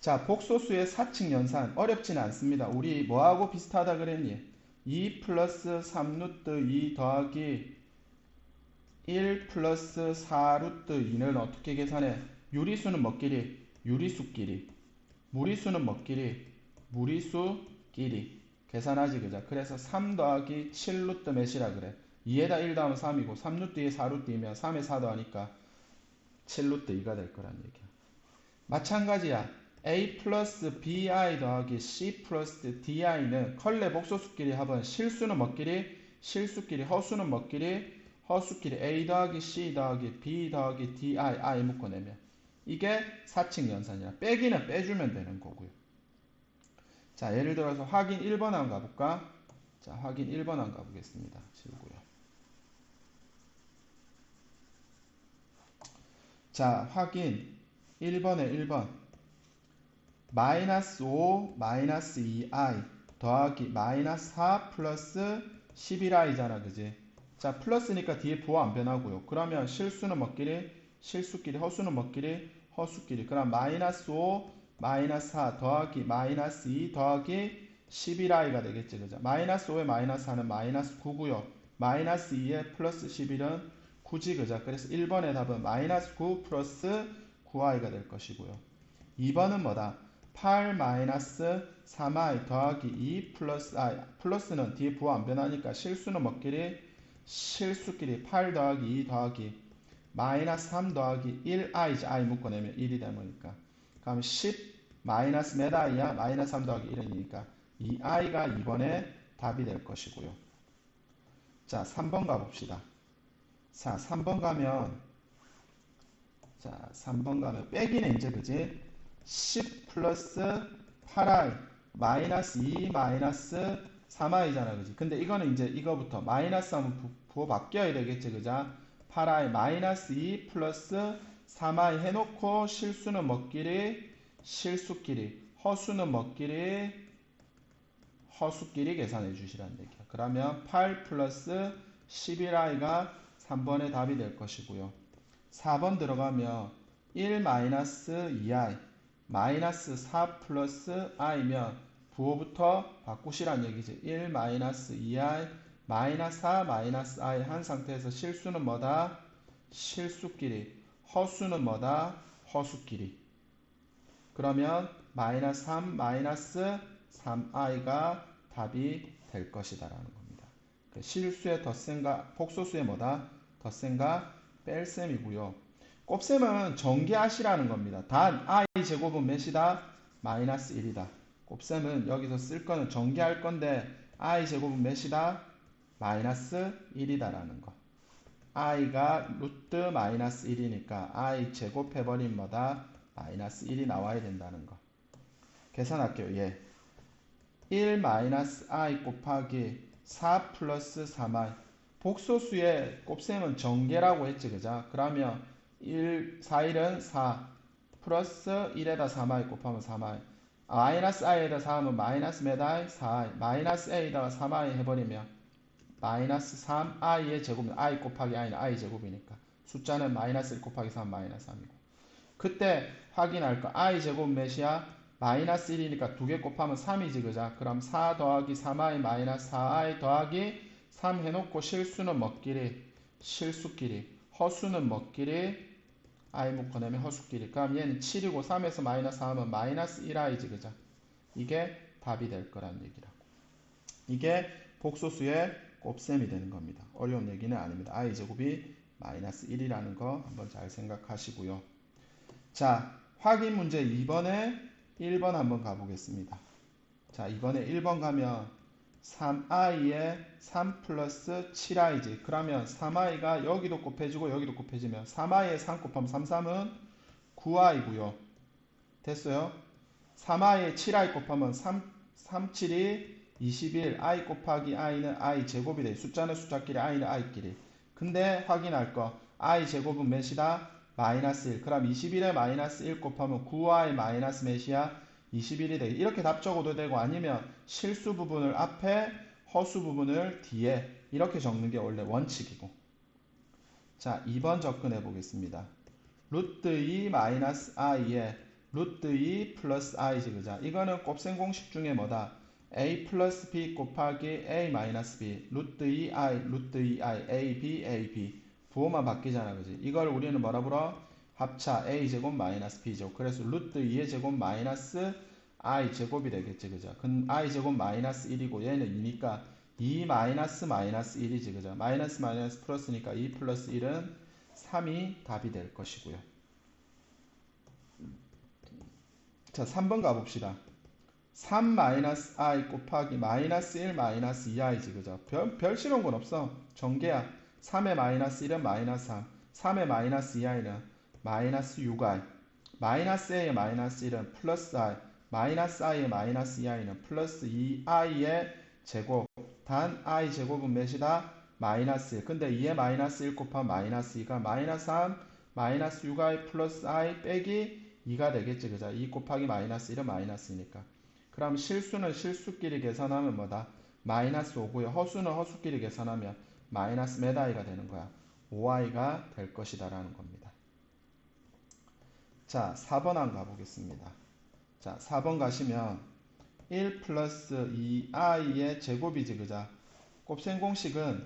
자, 복소수의 사칙 연산 어렵지는 않습니다. 우리 뭐하고 비슷하다 그랬니? 2 플러스 3루트 2 더하기 1 플러스 4루트 2는 어떻게 계산해? 유리수는 뭐끼리? 유리수끼리. 무리수는 뭐끼리? 무리수끼리. 계산하지. 그죠? 그래서 3 더하기 7루트 몇이라 그래? 2에다 1 더하면 3이고 3루트 2에 4루트 2면 3에 4 더하니까 7루트 2가 될 거란 얘기야. 마찬가지야. a 플러스 bi 더하기 c 플러스 di는 컬레 복소수끼리 합은 실수는 뭐끼리? 실수끼리. 허수는 뭐끼리? 허수끼리. a 더하기 c 더하기 b 더하기 di i 묶어내면 이게 사칙 연산이라. 빼기는 빼주면 되는 거고요. 자, 예를 들어서 확인 1번 한번 가볼까? 자, 확인 1번 한번 가보겠습니다. 지우고요. 자, 확인 1번에 1번 마이너스 5 마이너스 2i 더하기 마이너스 4 플러스 11i잖아. 그지? 자, 플러스니까 뒤에 부호 안 변하고요. 그러면 실수는 뭐끼리? 실수끼리. 허수는 뭐끼리? 허수끼리. 그럼 마이너스 5 마이너스 4 더하기 마이너스 2 더하기 11i가 되겠지. 그죠? 마이너스 5에 마이너스 4는 마이너스 9고요. 마이너스 2에 플러스 11은 9지. 그죠? 그래서 1번의 답은 마이너스 9 플러스 9i가 될 것이고요. 2번은 뭐다? 8 마이너스 3i 더하기 2 플러스 i. 플러스는 뒤에 부호 안 변하니까 실수는 뭐끼리? 실수끼리. 8 더하기 2 더하기 마이너스 3 더하기 1i지. i 묶어내면 1이 되니까. 그럼 10 마이너스 몇 i야? 마이너스 3 더하기 1이니까 2i가 2번에 답이 될 것이고요. 자, 3번 가봅시다. 자, 3번 가면 빼기는 이제 그지? 10 플러스 8i 마이너스 2 마이너스 3i잖아. 그지? 근데 이거는 이제 이거부터 마이너스 하면 부호 바뀌어야 되겠지. 그죠? 8i 마이너스 2 플러스 3i 해놓고 실수는 뭐끼리? 실수끼리. 허수는 뭐끼리? 허수끼리 계산해 주시라는 얘기야. 그러면 8 플러스 11i가 3번의 답이 될 것이고요. 4번 들어가면 1 마이너스 2i 마이너스 4 플러스 i면 부호부터 바꾸시란 얘기지. 1 마이너스 2i 마이너스 4 마이너스 i 한 상태에서 실수는 뭐다? 실수끼리. 허수는 뭐다? 허수끼리. 그러면 마이너스 3 마이너스 3i가 답이 될 것이다 라는 겁니다. 실수의 덧셈과 복소수의 뭐다? 덧셈과 뺄셈이고요. 곱셈은 전개하시라는 겁니다. 단 i 제곱은 몇이다? 마이너스 1이다. 곱셈은 여기서 쓸 거는 전개할 건데 i 제곱은 몇이다? 마이너스 1이다 라는 거. i가 루트 마이너스 1이니까 i 제곱 해버린 뭐다? 마이너스 1이 나와야 된다는 거. 계산할게요. 예. 1 마이너스 i 곱하기 4 플러스 3i. 복소수의 곱셈은 전개라고 했지. 그죠? 그러면 1, 4일은 4 플러스 1에다 3i 곱하면 3i. 마이너스 i에다 4하면 마이너스 몇 i? 4i. 마이너스 a에다가 3i 해버리면 마이너스 3i의 제곱은 i 곱하기 i는 i 제곱이니까 숫자는 마이너스 1 곱하기 3 마이너스 3이고, 그때 확인할 거 i 제곱 몇이야? 마이너스 1이니까 2개 곱하면 3이지. 그죠? 그럼 4 더하기 3i 마이너스 4i 더하기 3 해놓고 실수는 뭐끼리? 실수끼리. 허수는 뭐끼리? i 묶어내면 허수끼리. 그럼 얘는 7이고 3에서 마이너스 4하면 마이너스 1i지. 그죠? 이게 답이 될 거란 얘기라고. 이게 복소수의 곱셈이 되는 겁니다. 어려운 얘기는 아닙니다. i 제곱이 마이너스 1이라는 거 한번 잘 생각하시고요. 자, 확인 문제 2번에 1번 한번 가보겠습니다. 자, 이번에 1번 가면 3i에 3 플러스 7i지. 그러면 3i가 여기도 곱해지고 여기도 곱해지면 3i에 3 곱하면 3, 3은 9i고요. 됐어요? 3i에 7i 곱하면 3, 7이 21, i 곱하기 i는 i 제곱이 돼. 숫자는 숫자끼리, i는 i끼리. 근데 확인할 거, i 제곱은 몇이다? 마이너스 1. 그럼 21에 마이너스 1 곱하면 9i 마이너스 몇이야? 21이 돼. 이렇게 답 적어도 되고 아니면 실수 부분을 앞에, 허수 부분을 뒤에 이렇게 적는 게 원래 원칙이고. 자, 2번 접근해 보겠습니다. 루트 2 마이너스 i에 루트 2 플러스 i지, 그자? 이거는 곱셈 공식 중에 뭐다? a 플러스 b 곱하기 a 마이너스 b 루트 2i 루트 2i a b a b 부호만 바뀌잖아, 그지? 이걸 우리는 뭐라 불러? 합차 a 제곱 마이너스 b 제곱. 그래서 루트 2의 제곱 마이너스 i 제곱이 되겠지, 그죠? i 제곱 마이너스 1이고 얘는 2니까 2 마이너스 마이너스 1이지, 그죠? 마이너스 마이너스 플러스니까 2 플러스 1은 3이 답이 될 것이고요. 자, 3번 가봅시다. 3 마이너스 i 곱하기 마이너스 1 마이너스 2i지, 그죠? 별 실온 건 없어. 전개야. 3의 마이너스 1은 마이너스 3, 3의 마이너스 2i는 마이너스 6i, 마이너스 a의 마이너스 1은 플러스 i, 마이너스 i의 마이너스 2i는 플러스 2i의 제곱. 단 i 제곱은 몇이다? 마이너스 1. 근데 2의 마이너스 1 곱하면 마이너스 2가 마이너스 3, 마이너스 6i 플러스 i 빼기 2가 되겠지, 그죠? 2 곱하기 마이너스 1은 마이너스니까. 그럼 실수는 실수끼리 계산하면 뭐다? 마이너스 5고요. 허수는 허수끼리 계산하면 마이너스 몇 i가 되는 거야? 5i가 될 것이다 라는 겁니다. 자, 4번 한 가보겠습니다. 자, 4번 가시면 1 플러스 2i의 제곱이지, 그자? 곱셈 공식은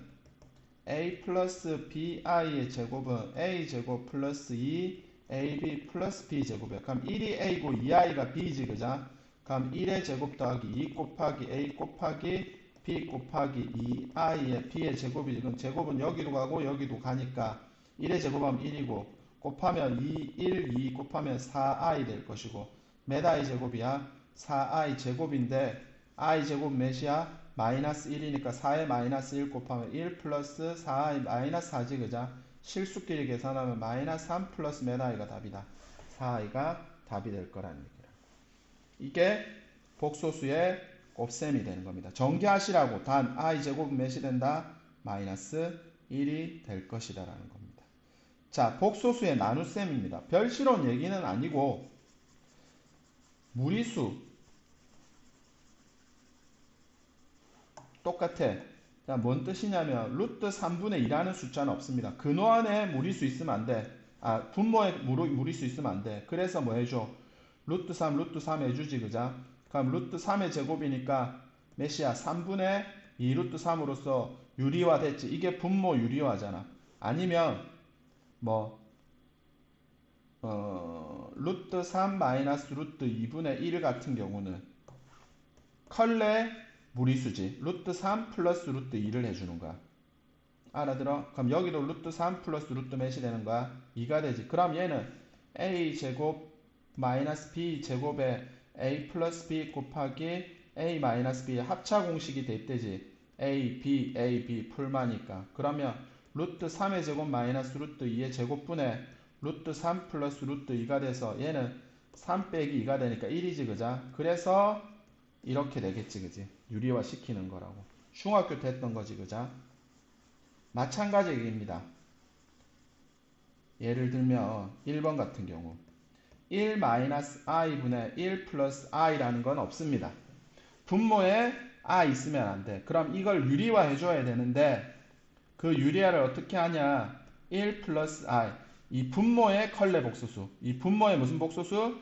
a 플러스 bi의 제곱은 a 제곱 플러스 2ab 플러스 b 제곱이야. 그럼 1이 a고 2i가 b지, 그자? 그럼 1의 제곱 더하기 2 곱하기 a 곱하기 b 곱하기 2i의 b의 제곱이지. 그럼 제곱은 여기도 가고 여기도 가니까 1의 제곱하면 1이고 곱하면 2, 1, 2 곱하면 4i 될 것이고 몇 i 제곱이야? 4i 제곱인데 i 제곱 몇이야? 마이너스 1이니까 4에 마이너스 1 곱하면 1 플러스 4i 마이너스 4지, 그자? 실수끼리 계산하면 마이너스 3 플러스 몇 i가 답이다. 4i가 답이 될 거라는 얘기야. 이게 복소수의 곱셈이 되는 겁니다. 전개하시라고 단 i 제곱은 몇이 된다? 마이너스 1이 될 것이다 라는 겁니다. 자, 복소수의 나눗셈입니다. 별실온 얘기는 아니고 무리수 똑같아. 자, 뭔 뜻이냐면 루트 3분의 2라는 숫자는 없습니다. 근호 안에 무리수 있으면 안 돼. 분모에 무리수 있으면 안 돼. 그래서 뭐 해줘? 루트 3 해주지, 그자? 그럼 루트 3의 제곱이니까 몇이야? 3분의 2 루트 3으로서 유리화 됐지. 이게 분모 유리화잖아. 아니면 루트 3 마이너스 루트 2분의 1 같은 경우는 컬레 무리수지. 루트 3 플러스 루트 2를 해주는 거야. 알아들어? 그럼 여기도 루트 3 플러스 루트 몇이 되는 거야? 2가 되지. 그럼 얘는 a 제곱 마이너스 b 제곱에 a 플러스 b 곱하기 a 마이너스 b의 합차 공식이 됐대지. a, b 풀마니까. 그러면 루트 3의 제곱 마이너스 루트 2의 제곱분의 루트 3 플러스 루트 2가 돼서 얘는 3 빼기 2가 되니까 1이지, 그자? 그래서 이렇게 되겠지, 그지? 유리화 시키는 거라고. 중학교 때 했던 거지, 그자? 마찬가지 얘기입니다. 예를 들면 1번 같은 경우 1 마이너스 i분의 1 플러스 i라는 건 없습니다. 분모에 i 있으면 안 돼. 그럼 이걸 유리화 해줘야 되는데 그 유리화를 어떻게 하냐? 1 플러스 i. 이 분모의 컬레 복소수. 이 분모의 무슨 복소수?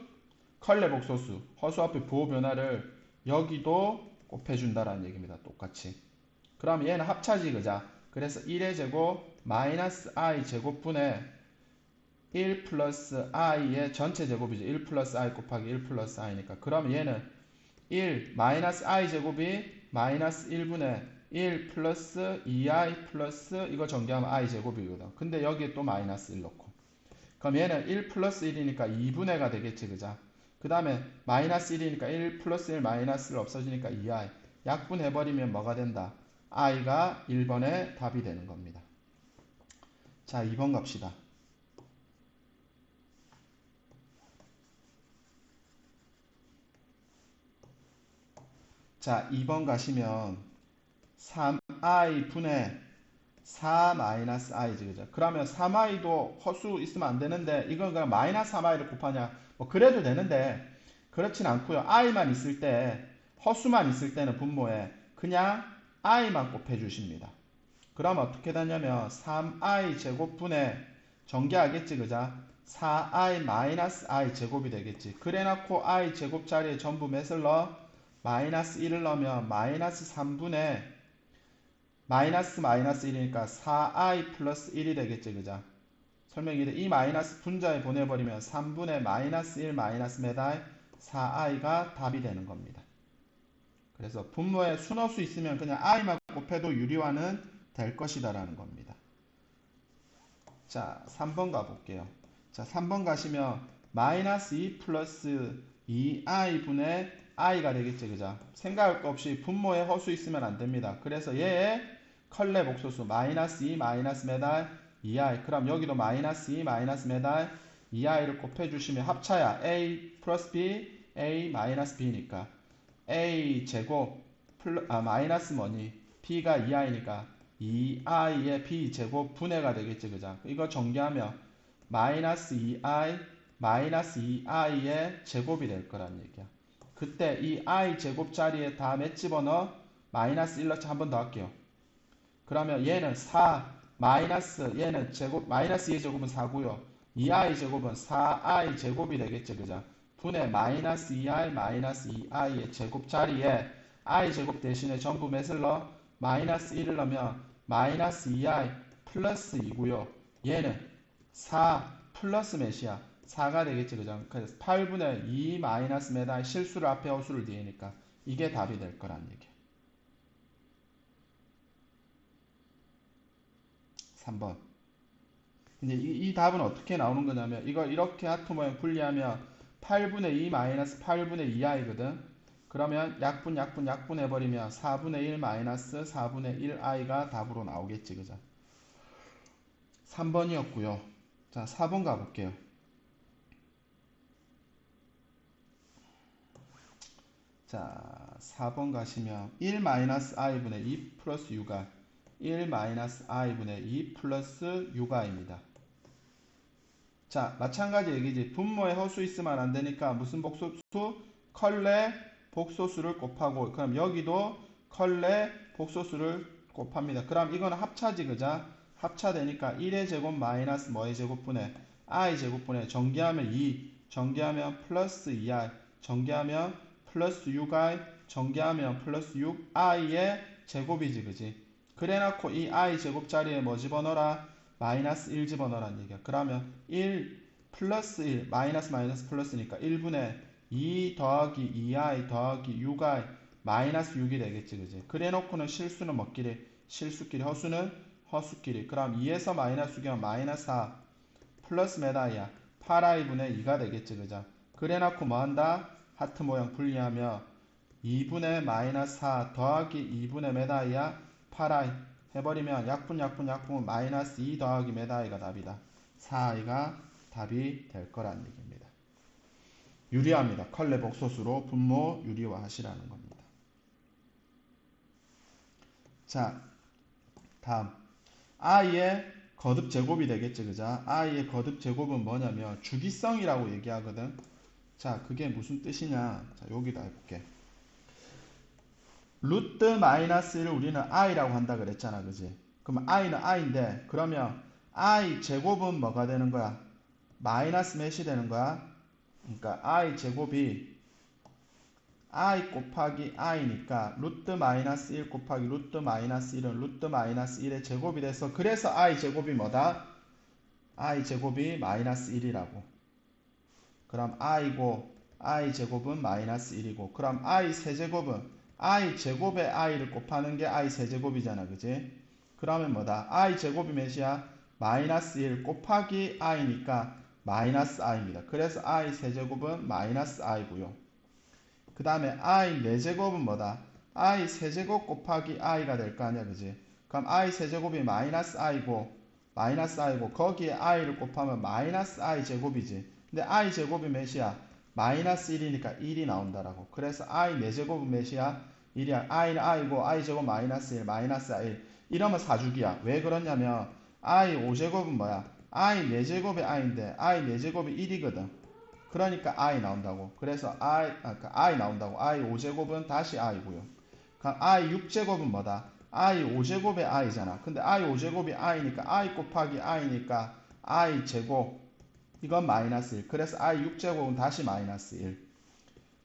컬레 복소수. 허수 앞에 부호 변화를 여기도 곱해준다라는 얘기입니다. 똑같이. 그럼 얘는 합차지, 그자? 그래서 1의 제곱 마이너스 i 제곱분의 1 플러스 i의 전체 제곱이죠. 1 플러스 i 곱하기 1 플러스 i니까. 그럼 얘는 1 마이너스 i 제곱이 마이너스 1분의 1 플러스 2i 플러스 이거 전개하면 i 제곱이거든. 근데 여기에 또 마이너스 1 넣고. 그럼 얘는 1 플러스 1이니까 2분의 가 되겠지, 그죠? 그 다음에 마이너스 1이니까 1 플러스 1 마이너스 1 없어지니까 2i. 약분해버리면 뭐가 된다? i가 1번의 답이 되는 겁니다. 자, 2번 갑시다. 자, 2번 가시면 3i 분의 4 마이너스 i지, 그죠? 그러면 3i도 허수 있으면 안 되는데 이건 그냥 마이너스 3i를 곱하냐? 뭐 그래도 되는데 그렇진 않고요. i만 있을 때 허수만 있을 때는 분모에 그냥 i만 곱해 주십니다. 그럼 어떻게 되냐면 3i 제곱분의 전개하겠지, 그죠? 4i 마이너스 i 제곱이 되겠지. 그래 놓고 i 제곱 자리에 전부 몇을 넣어? 마이너스 1을 넣으면 마이너스 3분의 마이너스 1이니까 4i 플러스 1이 되겠지, 그죠? 설명이 돼. 이 마이너스 분자에 보내버리면 3분의 마이너스 1 마이너스 몇 i? 4i가 답이 되는 겁니다. 그래서 분모에 순허수 있으면 그냥 i만 곱해도 유리화는 될 것이다 라는 겁니다. 자, 3번 가볼게요. 자, 3번 가시면 마이너스 2 플러스 2i 분의 i가 되겠지, 그죠? 생각할 거 없이 분모에 허수 있으면 안 됩니다. 그래서 얘의 컬레 복소수 마이너스 2 마이너스 몇 i? 2i. 그럼 여기도 마이너스 2 마이너스 몇 i? 2i를 곱해주시면 합차야 a 플러스 b, a 마이너스 b니까 a 제곱 마이너스 뭐니? b가 2i니까 2i의 b 제곱 분해가 되겠지, 그죠? 이거 전개하면 마이너스 2i 마이너스 2i의 제곱이 될 거란 얘기야. 그때 이 i 제곱 자리에 다 몇 집어넣어? 마이너스 1넣자. 한 번 더 할게요. 그러면 얘는 4 마이너스 얘는 제곱 마이너스 2의 제곱은 4고요. 2i 제곱은 4i 제곱이 되겠죠, 그죠? 분의 마이너스 2i 마이너스 2i의 제곱 자리에 i 제곱 대신에 전부 몇을 넣어? 마이너스 1을 넣으면 마이너스 2i 플러스 2고요. 얘는 4 플러스 몇이야? 4가 되겠지, 그죠? 그래서 8분의 2 마이너스 몇 i 실수를 앞에 허수를 뒤에니까 이게 답이 될 거란 얘기야. 3번. 이제 이 답은 어떻게 나오는 거냐면 이거 이렇게 하트 모양 분리하면 8분의 2 마이너스 8분의 2i거든. 그러면 약분 해버리면 4분의 1 마이너스 4분의 1i가 답으로 나오겠지, 그죠? 3번이었고요. 자, 4번 가볼게요. 자, 4번 가시면 1 마이너스 i분의 2 플러스 6i 1 마이너스 i분의 2 플러스 6i입니다. 자, 마찬가지 얘기지. 분모에 허수 있으면 안 되니까 무슨 복소수? 컬레 복소수를 곱하고, 그럼 여기도 컬레 복소수를 곱합니다. 그럼 이거는 합차지, 그자? 합차되니까 1의 제곱 마이너스 뭐의 제곱분의 i 제곱분의 전개하면 2, 전개하면 플러스 2i, 전개하면 플러스 6i, 전개하면 플러스 6i의 제곱이지, 그지? 그래 놓고 이 i 제곱 자리에 뭐 집어넣어라? 마이너스 1 집어넣으란 얘기야. 그러면 1 플러스 1 마이너스 마이너스 플러스니까 1분의 2 더하기 2i 더하기 6i 마이너스 6이 되겠지, 그지? 그래 놓고는 실수는 뭐끼리? 실수끼리, 허수는 허수끼리. 그럼 2에서 마이너스 6이면 마이너스 4 플러스 몇 i야? 8i 분의 2가 되겠지, 그죠? 그래 놓고 뭐 한다? 하트 모양 분리하면 2분의 마이너스 4 더하기 2분의 몇 i야? 8i 해버리면 약분 마이너스 2 더하기 몇 i가 답이다. 4i가 답이 될 거란 얘기입니다. 유리화입니다. 컬레 복소수로 분모 유리화 하시라는 겁니다. 자, 다음 i의 거듭 제곱이 되겠지, 그죠? i의 거듭 제곱은 뭐냐면 주기성이라고 얘기하거든. 자, 그게 무슨 뜻이냐? 자, 여기다 해볼게. 루트 마이너스 1을 우리는 i라고 한다 그랬잖아, 그지? 그럼 i는 i인데, 그러면 i 제곱은 뭐가 되는 거야? 마이너스 몇이 되는 거야? 그러니까 i 제곱이 i 곱하기 i니까 루트 마이너스 1 곱하기 루트 마이너스 1은 루트 마이너스 1의 제곱이 돼서, 그래서 i 제곱이 뭐다? i 제곱이 마이너스 1이라고. 그럼 i고 i 제곱은 마이너스 1이고, 그럼 i 세제곱은 i 제곱에 i를 곱하는 게 i 세제곱이잖아. 그지? 그러면 뭐다? i 제곱이 몇이야? 마이너스 1 곱하기 i니까 마이너스 i입니다. 그래서 i 세제곱은 마이너스 i고요. 그 다음에 i 4제곱은 뭐다? i 세제곱 곱하기 i가 될 거 아니야. 그지? 그럼 i 세제곱이 마이너스 i고 거기에 i를 곱하면 마이너스 i 제곱이지. 근데 i 제곱이 몇이야? 마이너스 1이니까 1이 나온다라고. 그래서 i 4제곱은 몇이야? 1이야. i는 i고 i 제곱 마이너스 1 마이너스 1 이러면 4주기야. 왜 그러냐면 i 5제곱은 뭐야? i 4제곱이 i인데 i 4제곱이 1이거든. 그러니까 i 나온다고. 그래서 i 나온다고. i 5제곱은 다시 i고요. 그럼 i 6제곱은 뭐다? i 5제곱의 i잖아. 근데 i 5제곱이 i니까 i 곱하기 i니까 i 제곱 이건 마이너스 1. 그래서 i 6제곱은 다시 마이너스 1.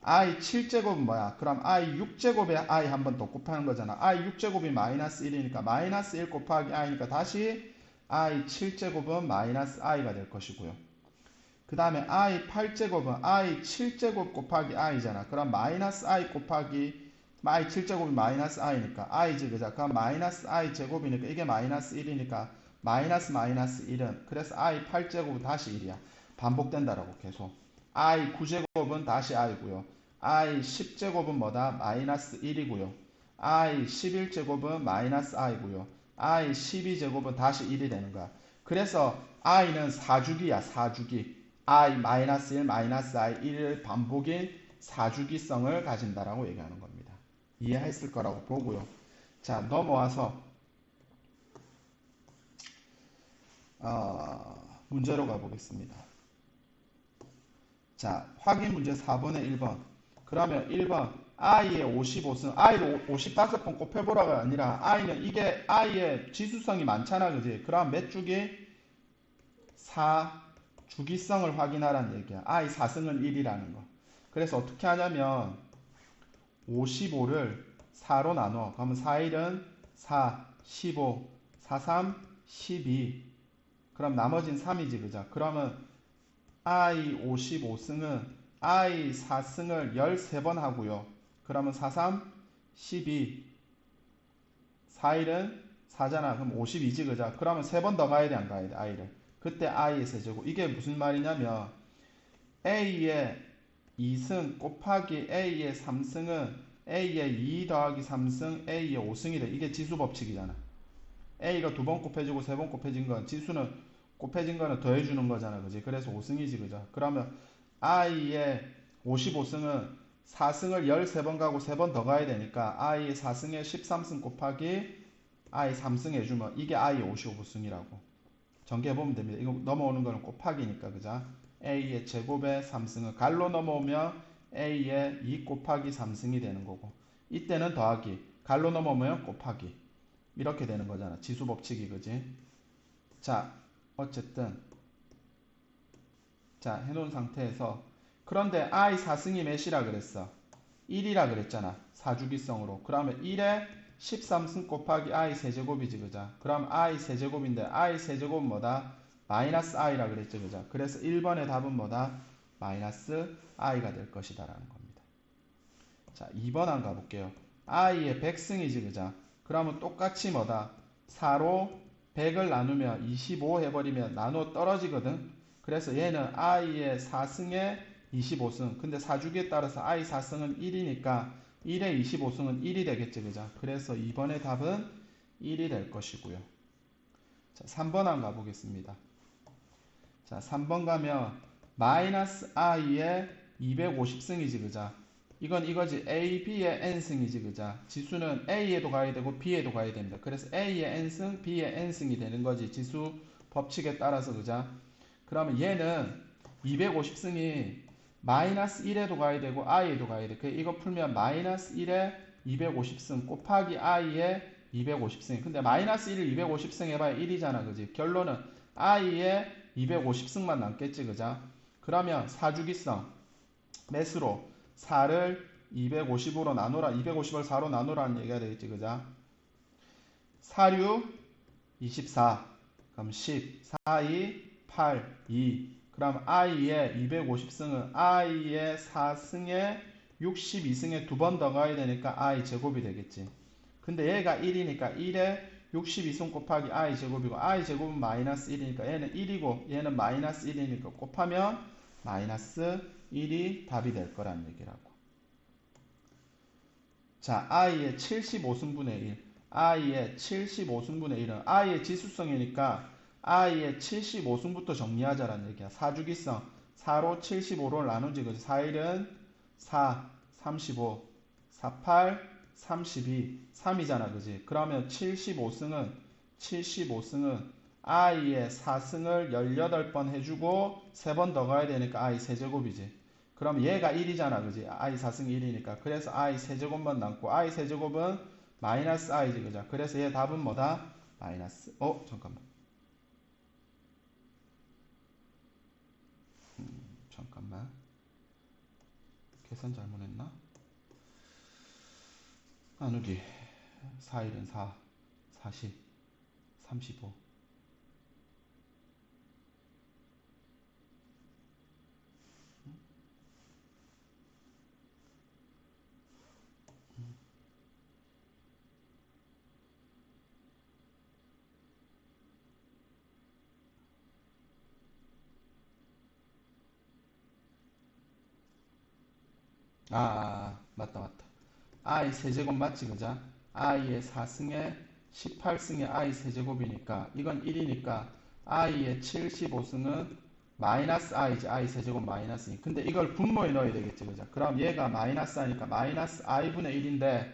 i 7제곱은 뭐야? 그럼 i 6제곱에 i 한 번 더 곱하는 거잖아. i 6제곱이 마이너스 1이니까 마이너스 1 곱하기 i니까 다시 i 7제곱은 마이너스 i가 될 것이고요. 그 다음에 i 8제곱은 i 7제곱 곱하기 i잖아. 그럼 마이너스 i 곱하기 i 7제곱이 마이너스 i니까 i지 그자. 그럼 마이너스 i 제곱이니까 이게 마이너스 1이니까 마이너스 1은 그래서 i 8제곱은 다시 1이야. 반복된다라고 계속. i 9제곱은 다시 i고요. i 10제곱은 뭐다? 마이너스 1이고요. i 11제곱은 마이너스 i고요. i 12제곱은 다시 1이 되는 거야. 그래서 i는 4주기야. 4주기. i 마이너스 1 마이너스 i 1을 반복인 4주기성을 가진다라고 얘기하는 겁니다. 이해했을 거라고 보고요. 자, 넘어와서 문제로 가보겠습니다. 자, 확인 문제 4번에 1번. 그러면 1번 i의 55승, i를 55번 곱해보라가 아니라 i는 이게 i의 지수성이 많잖아. 그지? 그럼 몇 주기? 4주기성을 확인하라는 얘기야. i 4승은 1이라는 거. 그래서 어떻게 하냐면 55를 4로 나눠. 그러면 4일은 4, 15, 43, 12. 그럼 나머진 3이지, 그죠? 그러면 i 55승은 i 4승을 13번 하고요. 그러면 43, 12. 4일은 4잖아. 그럼 52지, 그죠? 그러면 3번 더 가야 돼, 안 가야 돼, i를. 그때 i의 세제곱. 이게 무슨 말이냐면 a의 2승 곱하기 A의 3승은 A의 2 더하기 3승 A의 5승이 돼. 이게 지수 법칙이잖아. A가 2번 곱해지고 3번 곱해진 건 지수는 곱해진 거는 더해주는 거잖아. 그지? 그래서 5승이지. 그죠? 그러면 I의 55승은 4승을 13번 가고 3번 더 가야 되니까 I의 4승에 13승 곱하기 I 3승 해주면 이게 I의 55승이라고 전개해보면 됩니다. 이거 넘어오는 거는 곱하기니까. 그죠? A의 제곱의 3승은 갈로 넘어오면 A의 2 곱하기 3승이 되는 거고 이때는 더하기 갈로 넘어오면 곱하기 이렇게 되는 거잖아. 지수 법칙이. 그지? 자, 어쨌든 자 해놓은 상태에서 그런데 I 4승이 몇이라 그랬어? 1이라 그랬잖아. 4주기성으로. 그러면 1에 13승 곱하기 I 세제곱이지. 그죠? 그럼 I 세제곱인데 I 세제곱은 뭐다? 마이너스 i라 그랬죠. 그죠? 그래서 1번의 답은 뭐다? 마이너스 i가 될 것이다 라는 겁니다. 자, 2번 한 가볼게요. i의 100승이지. 그죠? 그러면 똑같이 뭐다? 4로 100을 나누면 25 해버리면 나눠 떨어지거든. 그래서 얘는 i의 4승에 25승. 근데 4주기에 따라서 i 4승은 1이니까 1의 25승은 1이 되겠지. 그죠? 그래서 2번의 답은 1이 될 것이고요. 자, 3번 한 가보겠습니다. 자, 3번 가면 마이너스 i의 250승이지. 그자? 이건 이거지. a, b의 n승이지. 그자? 지수는 a에도 가야 되고 b에도 가야 됩니다. 그래서 a의 n승, b의 n승이 되는 거지. 지수 법칙에 따라서. 그자? 그러면 얘는 250승이 마이너스 1에도 가야 되고 i에도 가야 돼. 이거 풀면 마이너스 1에 250승 곱하기 i의 250승. 근데 마이너스 1을 250승 해봐야 1이잖아. 그지? 결론은 i의 250승만 남겠지. 그자? 그러면 4주기성 몇으로? 4를 250으로 나누라. 250을 4로 나누라는 얘기가 되겠지. 그자? 4류 24. 그럼 10. 4, 2, 8, 2. 그럼 i의 250승은 i의 4승에 62승에 두 번 더 가야 되니까 i 제곱이 되겠지. 근데 얘가 1이니까 1에 62승 곱하기 i 제곱이고 i 제곱은 마이너스 1이니까 얘는 1이고 얘는 마이너스 1이니까 곱하면 마이너스 1이 답이 될 거란 얘기라고. 자, i의 75승분의 1. i의 75승분의 1은 i의 지수성이니까 i의 75승부터 정리하자라는 얘기야. 사주기성. 4로 75로 나누지. 그지? 4일은 4, 35, 48, 32, 3이잖아. 그지? 그러면 75승은 i의 4승을 18번 해주고 3번 더 가야 되니까 i 세제곱이지. 그럼 얘가 1이잖아. 그지? i 4승 1이니까. 그래서 i 세제곱만 남고 i 세제곱은 마이너스 i지. 그죠? 그래서 얘 답은 뭐다? 마이너스. 잠깐만. 잠깐만. 계산 잘못했나? 나누기 4일은 4, 40, 35. 맞다. i 세제곱 맞지, 그자? i의 4승에 18승의 i 세제곱이니까 이건 1이니까 i의 75승은 마이너스 i지. i 세제곱 마이너스니. 근데 이걸 분모에 넣어야 되겠지, 그자? 그럼 얘가 마이너스 i니까 마이너스 i분의 1인데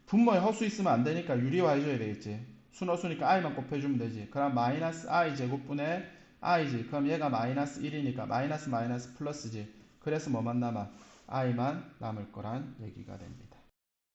분모에 허수 있으면 안 되니까 유리화 해줘야 되겠지. 순허수니까 i만 곱해주면 되지. 그럼 마이너스 i 제곱분의 i지. 그럼 얘가 마이너스 1이니까 마이너스 마이너스 플러스지. 그래서 뭐만 남아? i만 남을 거란 얘기가 됩니다.